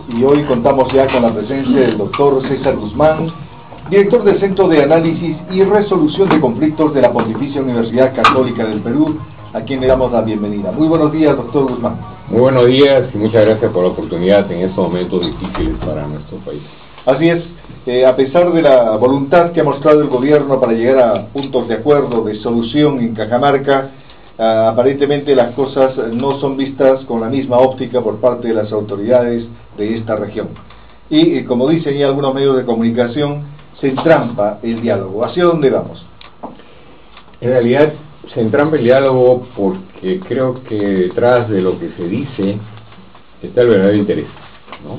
Y hoy contamos ya con la presencia del doctor César Guzmán, director del Centro de Análisis y Resolución de Conflictos de la Pontificia Universidad Católica del Perú, a quien le damos la bienvenida. Muy buenos días, doctor Guzmán. Muy buenos días y muchas gracias por la oportunidad en estos momentos difíciles para nuestro país. Así es, a pesar de la voluntad que ha mostrado el gobierno para llegar a puntos de acuerdo, de solución en Cajamarca, aparentemente las cosas no son vistas con la misma óptica por parte de las autoridades de esta región. Y como dicen ya algunos medios de comunicación, se entrampa el diálogo. ¿Hacia dónde vamos? En realidad se entrampa el diálogo porque creo que detrás de lo que se dice está el verdadero interés, ¿no?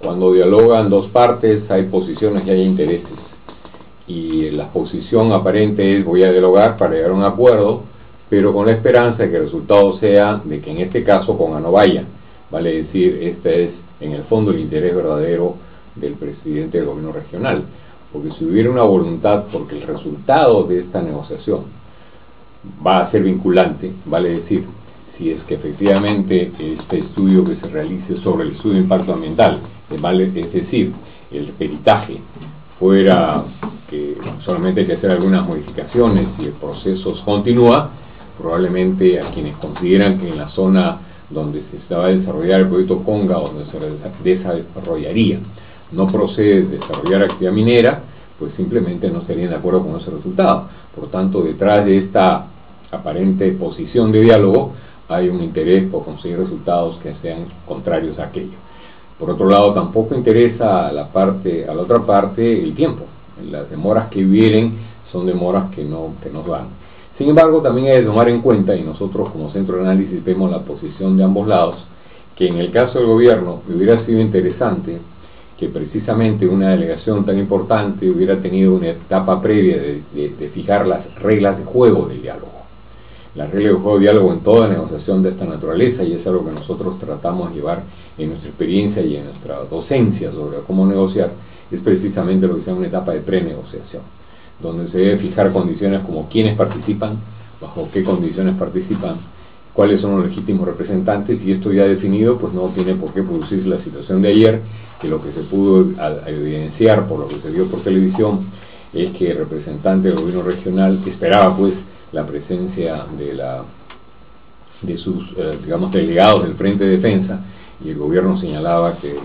Cuando dialogan dos partes hay posiciones y hay intereses. Y la posición aparente es: voy a dialogar para llegar a un acuerdo, pero con la esperanza de que el resultado sea de que en este caso ponga no vaya. Vale decir, este es en el fondo el interés verdadero del presidente del gobierno regional. Porque si hubiera una voluntad, porque el resultado de esta negociación va a ser vinculante, vale decir, si es que efectivamente este estudio que se realice sobre el estudio de impacto ambiental, es decir, el peritaje fuera que solamente hay que hacer algunas modificaciones y el proceso continúa, probablemente a quienes consideran que en la zona donde se va a desarrollar el proyecto Conga, donde se desarrollaría, no procede desarrollar actividad minera, pues simplemente no estarían de acuerdo con ese resultado. Por tanto, detrás de esta aparente posición de diálogo hay un interés por conseguir resultados que sean contrarios a aquello. Por otro lado, tampoco interesa a la otra parte el tiempo. Las demoras que vienen son demoras que nos van. Sin embargo, también hay que tomar en cuenta, y nosotros como Centro de Análisis vemos la posición de ambos lados, que en el caso del gobierno hubiera sido interesante que precisamente una delegación tan importante hubiera tenido una etapa previa de fijar las reglas de juego del diálogo. Las reglas de juego del diálogo en toda negociación de esta naturaleza, y es algo que nosotros tratamos de llevar en nuestra experiencia y en nuestra docencia sobre cómo negociar, es precisamente lo que se llama una etapa de prenegociación, donde se debe fijar condiciones como quiénes participan, bajo qué condiciones participan, cuáles son los legítimos representantes, y esto ya definido, pues no tiene por qué producirse la situación de ayer, que lo que se pudo evidenciar por lo que se vio por televisión es que el representante del gobierno regional esperaba pues la presencia de sus digamos delegados del Frente de Defensa, y el gobierno señalaba que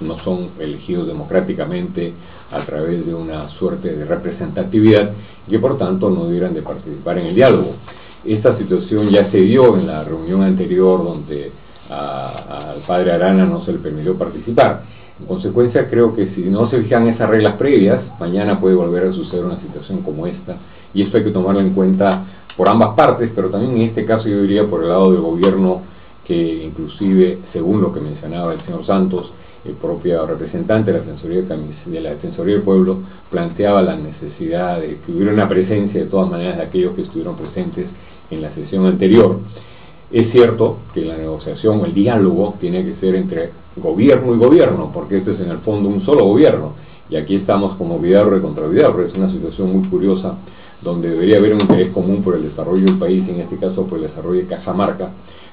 no son elegidos democráticamente a través de una suerte de representatividad y que por tanto no debieran de participar en el diálogo. Esta situación ya se dio en la reunión anterior, donde al padre Arana no se le permitió participar. En consecuencia, creo que si no se fijan esas reglas previas, mañana puede volver a suceder una situación como esta, y esto hay que tomarlo en cuenta por ambas partes, pero también en este caso yo diría por el lado del gobierno, que inclusive, según lo que mencionaba el señor Santos, el propio representante de la Defensoría del Pueblo planteaba la necesidad de que hubiera una presencia de todas maneras de aquellos que estuvieron presentes en la sesión anterior. Es cierto que la negociación, el diálogo, tiene que ser entre gobierno y gobierno, porque este es en el fondo un solo gobierno, y aquí estamos como Vidaurre contra Vidaurre. Es una situación muy curiosa, donde debería haber un interés común por el desarrollo del país, en este caso por el desarrollo de Cajamarca.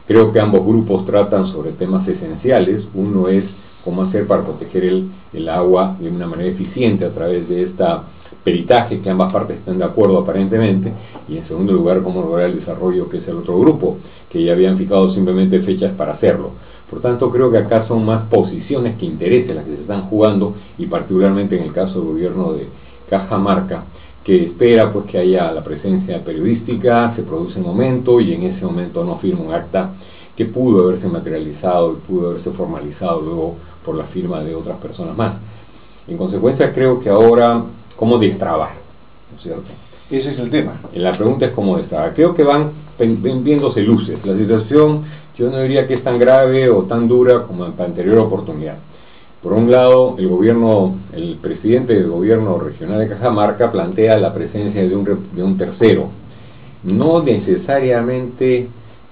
Creo que ambos grupos tratan sobre temas esenciales. Uno es cómo hacer para proteger el agua de una manera eficiente a través de esta peritaje, que ambas partes están de acuerdo aparentemente, y en segundo lugar cómo lograr el desarrollo, que es el otro grupo, que ya habían fijado simplemente fechas para hacerlo. Por tanto, creo que acá son más posiciones que intereses las que se están jugando, y particularmente en el caso del gobierno de Cajamarca, que espera pues que haya la presencia periodística, se produce un momento, y en ese momento no firma un acta que pudo haberse materializado y pudo haberse formalizado luego por la firma de otras personas más. En consecuencia, creo que ahora, ¿cómo destrabar? ¿No es cierto? Ese es el tema. La pregunta es cómo destrabar. Creo que van viéndose luces. La situación, yo no diría que es tan grave o tan dura como en la anterior oportunidad. Por un lado, el presidente del gobierno regional de Cajamarca plantea la presencia de un tercero. No necesariamente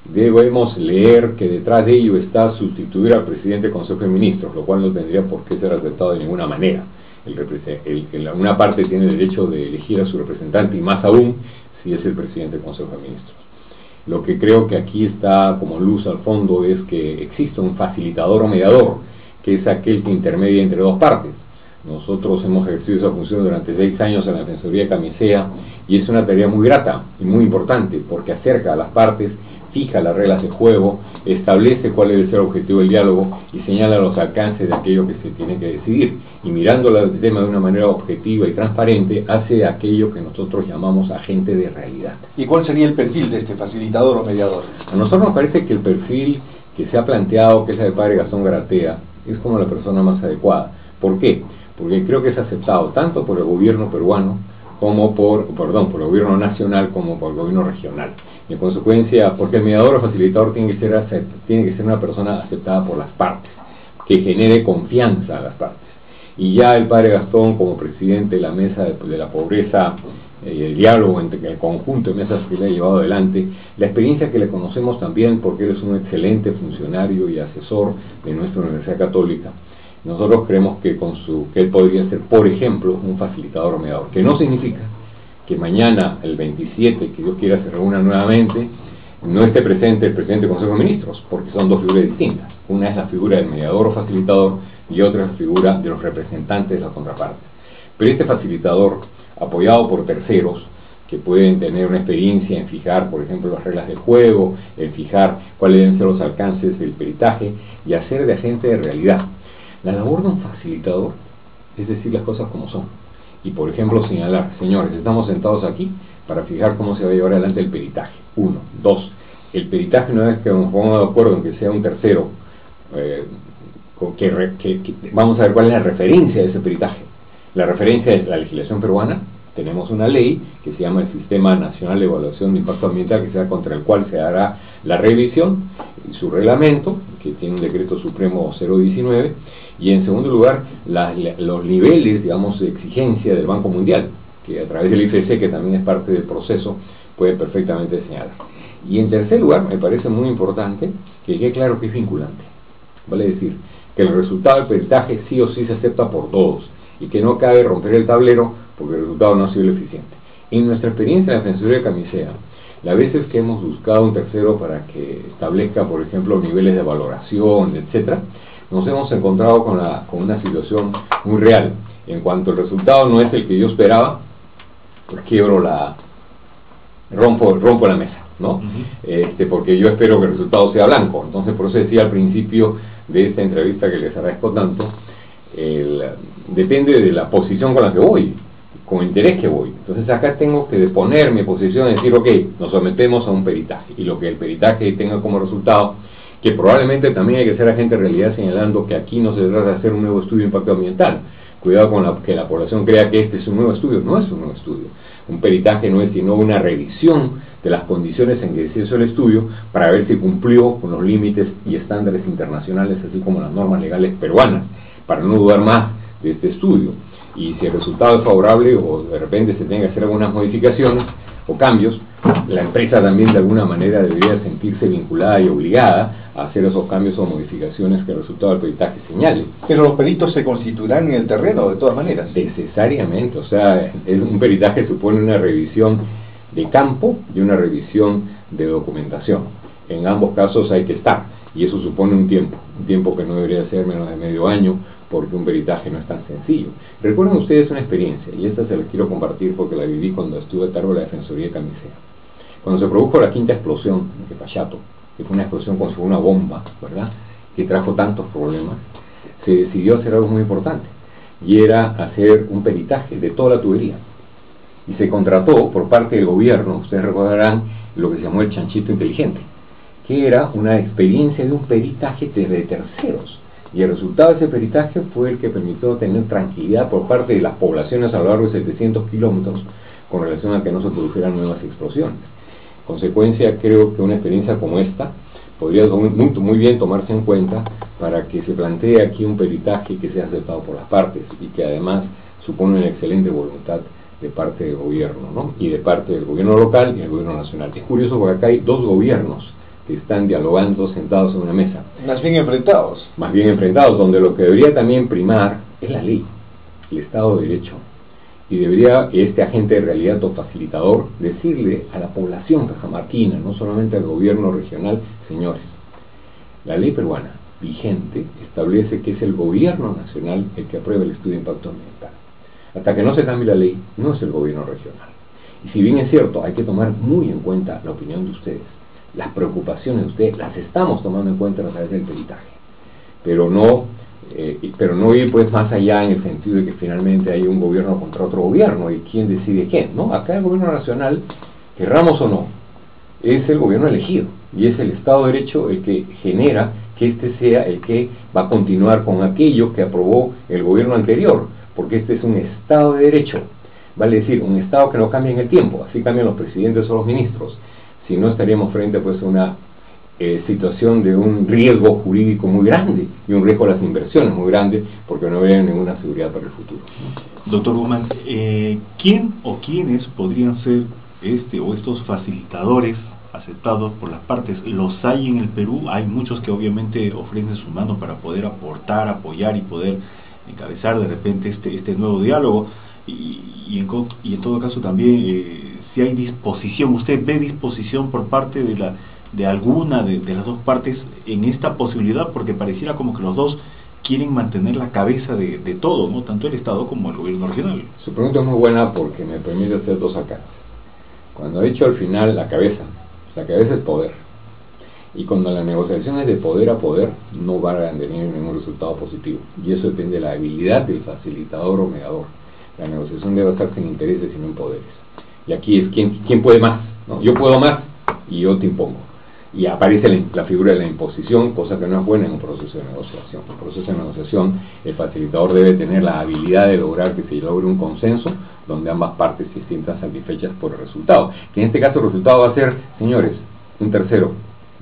debemos leer que detrás de ello está sustituir al presidente del Consejo de Ministros, lo cual no tendría por qué ser aceptado de ninguna manera. Una parte tiene derecho de elegir a su representante, y más aún si es el presidente del Consejo de Ministros. Lo que creo que aquí está como luz al fondo es que existe un facilitador o mediador, que es aquel que intermedia entre dos partes. Nosotros hemos ejercido esa función durante 6 años en la Defensoría de Camisea, y es una tarea muy grata y muy importante, porque acerca a las partes, fija las reglas de juego, establece cuál debe ser el objetivo del diálogo y señala los alcances de aquello que se tiene que decidir. Y mirando el tema de una manera objetiva y transparente, hace aquello que nosotros llamamos agente de realidad. ¿Y cuál sería el perfil de este facilitador o mediador? A nosotros nos parece que el perfil que se ha planteado, que es el del padre Gastón Garatea, es como la persona más adecuada. ¿Por qué? Porque creo que es aceptado tanto por el gobierno peruano como por el gobierno nacional como por el gobierno regional. Y en consecuencia, porque el mediador o facilitador tiene que ser una persona aceptada por las partes, que genere confianza a las partes. Y ya el padre Gastón, como presidente de la mesa de la pobreza y el diálogo entre el conjunto de mesas que le ha llevado adelante, la experiencia que le conocemos también, porque él es un excelente funcionario y asesor de nuestra Universidad Católica, nosotros creemos que que él podría ser, por ejemplo, un facilitador o mediador, que no significa que mañana, el 27, que Dios quiera, se reúna nuevamente, no esté presente el presidente del Consejo de Ministros, porque son dos figuras distintas. Una es la figura del mediador o facilitador y otra es la figura de los representantes de la contraparte. Pero este facilitador, apoyado por terceros, que pueden tener una experiencia en fijar, por ejemplo, las reglas del juego, en fijar cuáles deben ser los alcances del peritaje y hacer de agente de realidad. La labor de un facilitador es decir las cosas como son. Y, por ejemplo, señalar, señores, estamos sentados aquí para fijar cómo se va a llevar adelante el peritaje. 1. 2. El peritaje no es que nos pongamos de acuerdo en que sea un tercero, vamos a ver cuál es la referencia de ese peritaje. La referencia es la legislación peruana. Tenemos una ley que se llama el Sistema Nacional de Evaluación de Impacto Ambiental, que será contra el cual se hará la revisión, y su reglamento, que tiene un decreto supremo 019, y en segundo lugar, los niveles, digamos, de exigencia del Banco Mundial, que a través del IFC, que también es parte del proceso, puede perfectamente señalar. Y en tercer lugar, me parece muy importante que quede claro que es vinculante. Vale decir, que el resultado del peritaje sí o sí se acepta por todos, y que no cabe romper el tablero porque el resultado no ha sido el eficiente. En nuestra experiencia en la Defensoría de Camisea, las veces que hemos buscado un tercero para que establezca, por ejemplo, niveles de valoración, etcétera, nos hemos encontrado con una situación muy real. En cuanto el resultado no es el que yo esperaba, pues rompo la mesa, ¿no? Porque yo espero que el resultado sea blanco. Entonces, por eso decía al principio de esta entrevista, que les agradezco tanto, depende de la posición con la que voy, con el interés que voy. Entonces acá tengo que deponer mi posición y decir, ok, nos sometemos a un peritaje, y lo que el peritaje tenga como resultado, que probablemente también hay que ser agente de realidad, señalando que aquí no se trata de hacer un nuevo estudio de impacto ambiental. Cuidado con que la población crea que este es un nuevo estudio. No es un nuevo estudio. Un peritaje no es sino una revisión de las condiciones en que se hizo el estudio para ver si cumplió con los límites y estándares internacionales, así como las normas legales peruanas, para no dudar más de este estudio. Y si el resultado es favorable o de repente se tenga que hacer algunas modificaciones o cambios, la empresa también de alguna manera debería sentirse vinculada y obligada a hacer esos cambios o modificaciones que el resultado del peritaje señale. Pero los peritos se constituirán en el terreno de todas maneras. Necesariamente, o sea, un peritaje supone una revisión de campo y una revisión de documentación. En ambos casos hay que estar, y eso supone un tiempo que no debería ser menos de medio año, porque un peritaje no es tan sencillo. Recuerden ustedes una experiencia, y esta se la quiero compartir porque la viví cuando estuve a cargo de la Defensoría de Camisea. Cuando se produjo la quinta explosión en Quepachato, que fue una explosión como si fuera una bomba, ¿verdad?, que trajo tantos problemas, se decidió hacer algo muy importante, y era hacer un peritaje de toda la tubería. Y se contrató por parte del gobierno, ustedes recordarán, lo que se llamó el chanchito inteligente, que era una experiencia de un peritaje de terceros. Y el resultado de ese peritaje fue el que permitió tener tranquilidad por parte de las poblaciones a lo largo de 700 kilómetros con relación a que no se produjeran nuevas explosiones. En consecuencia, creo que una experiencia como esta podría muy bien tomarse en cuenta para que se plantee aquí un peritaje que sea aceptado por las partes y que además supone una excelente voluntad de parte del gobierno, ¿no?, y de parte del gobierno local y del gobierno nacional. Es curioso porque acá hay dos gobiernos que están dialogando sentados en una mesa. Más bien enfrentados. Más bien enfrentados, donde lo que debería también primar es la ley, el Estado de Derecho. Y debería este agente de realidad o facilitador decirle a la población cajamarquina, no solamente al gobierno regional, señores, la ley peruana vigente establece que es el gobierno nacional el que aprueba el estudio de impacto ambiental. Hasta que no se cambie la ley, no es el gobierno regional. Y si bien es cierto, hay que tomar muy en cuenta la opinión de ustedes, las preocupaciones de ustedes, las estamos tomando en cuenta a través del peritaje, pero no ir pues más allá en el sentido de que finalmente hay un gobierno contra otro gobierno y quién decide quién. No, acá el gobierno nacional, querramos o no, es el gobierno elegido y es el Estado de Derecho el que genera que este sea el que va a continuar con aquello que aprobó el gobierno anterior, porque este es un Estado de Derecho, vale decir, un Estado que no cambia en el tiempo, así cambian los presidentes o los ministros, si no estaríamos frente pues a una situación de un riesgo jurídico muy grande y un riesgo a las inversiones muy grande, porque no habría ninguna seguridad para el futuro. Doctor Guzmán, ¿quién o quiénes podrían ser estos facilitadores aceptados por las partes? ¿Los hay en el Perú? Hay muchos que obviamente ofrecen su mano para poder aportar, apoyar y poder encabezar de repente este nuevo diálogo, y en todo caso también si hay disposición, ¿usted ve disposición por parte de alguna de las dos partes en esta posibilidad? Porque pareciera como que los dos quieren mantener la cabeza de todo, ¿no? Tanto el Estado como el gobierno regional. Su pregunta es muy buena porque me permite hacer dos alcances. Cuando he dicho al final la cabeza es poder, y cuando la negociación es de poder a poder, no va a tener ningún resultado positivo, y eso depende de la habilidad del facilitador o mediador. La negociación debe estar sin intereses sino en poderes, y aquí es quién puede más, ¿no? Yo puedo más y yo te impongo, y aparece la figura de la imposición, cosa que no es buena en un proceso de negociación. En un proceso de negociación el facilitador debe tener la habilidad de lograr que se logre un consenso donde ambas partes se sientan satisfechas por el resultado, que en este caso el resultado va a ser, señores, un tercero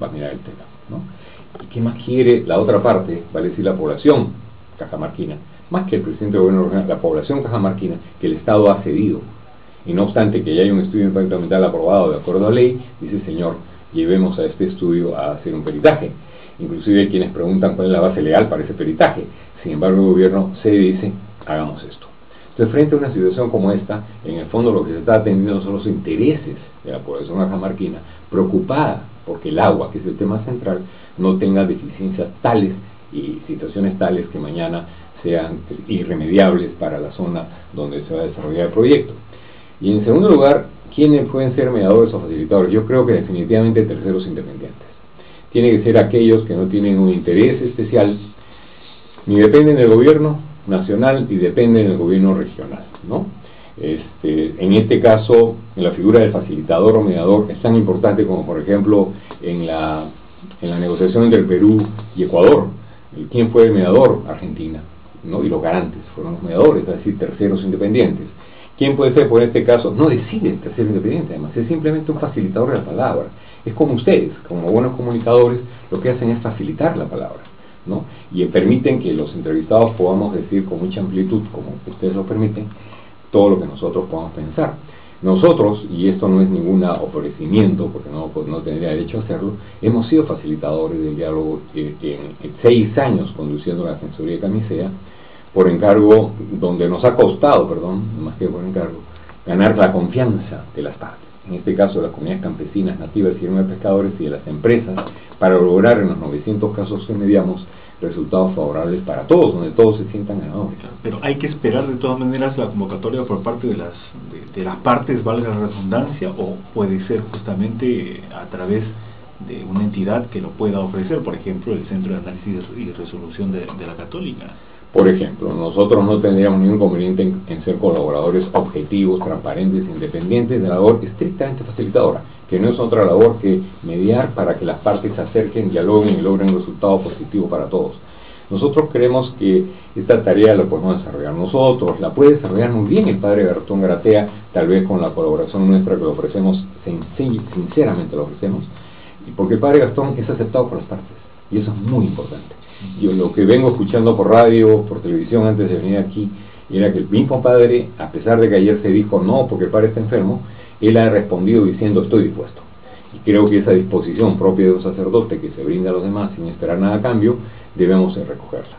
va a mirar el tema, ¿no? ¿Y qué más quiere la otra parte? Vale decir, la población cajamarquina, más que el presidente del gobierno regional, la población cajamarquina, que el Estado ha cedido, y no obstante que ya hay un estudio de impacto ambiental aprobado de acuerdo a ley, dice, señor, llevemos a este estudio a hacer un peritaje. Inclusive hay quienes preguntan cuál es la base legal para ese peritaje. Sin embargo, el gobierno se dice, hagamos esto. Entonces, frente a una situación como esta, en el fondo lo que se está atendiendo son los intereses de la población cajamarquina, preocupada porque el agua, que es el tema central, no tenga deficiencias tales y situaciones tales que mañana sean irremediables para la zona donde se va a desarrollar el proyecto. Y en segundo lugar, ¿quiénes pueden ser mediadores o facilitadores? Yo creo que definitivamente terceros independientes. Tienen que ser aquellos que no tienen un interés especial, ni dependen del gobierno nacional ni dependen del gobierno regional, ¿no? En este caso, en la figura del facilitador o mediador es tan importante como, por ejemplo, en la negociación entre el Perú y Ecuador. ¿Quién fue el mediador? Argentina, ¿no? Y los garantes fueron los mediadores, es decir, terceros independientes. ¿Quién puede ser, por este caso? No decide el tercero independiente, además, es simplemente un facilitador de la palabra. Es como ustedes, como buenos comunicadores, lo que hacen es facilitar la palabra, ¿no? Y permiten que los entrevistados podamos decir con mucha amplitud, como ustedes lo permiten, todo lo que nosotros podamos pensar. Nosotros, y esto no es ningún ofrecimiento, porque no tendría derecho a hacerlo, hemos sido facilitadores del diálogo en 6 años conduciendo la Defensoría de Camisea, por encargo, donde nos ha costado, más que por encargo, ganar la confianza de las partes, en este caso de las comunidades campesinas, nativas y de pescadores y de las empresas, para lograr en los 900 casos que mediamos resultados favorables para todos, donde todos se sientan ganadores. Pero hay que esperar de todas maneras la convocatoria por parte de las partes, valga la redundancia, o puede ser justamente a través de una entidad que lo pueda ofrecer, por ejemplo, el Centro de Análisis y Resolución de la Católica. Por ejemplo, nosotros no tendríamos ningún inconveniente en ser colaboradores objetivos, transparentes, independientes de la labor estrictamente facilitadora, que no es otra labor que mediar para que las partes se acerquen, dialoguen y logren un resultado positivo para todos. Nosotros creemos que esta tarea la podemos desarrollar nosotros, la puede desarrollar muy bien el padre Gastón Garatea, tal vez con la colaboración nuestra que lo ofrecemos, sinceramente lo ofrecemos, porque el padre Gastón es aceptado por las partes, y eso es muy importante. Yo lo que vengo escuchando por radio, por televisión antes de venir aquí, era que el mismo padre, a pesar de que ayer se dijo no porque el padre está enfermo, él ha respondido diciendo estoy dispuesto. Y creo que esa disposición propia de un sacerdote que se brinda a los demás sin esperar nada a cambio, debemos recogerla.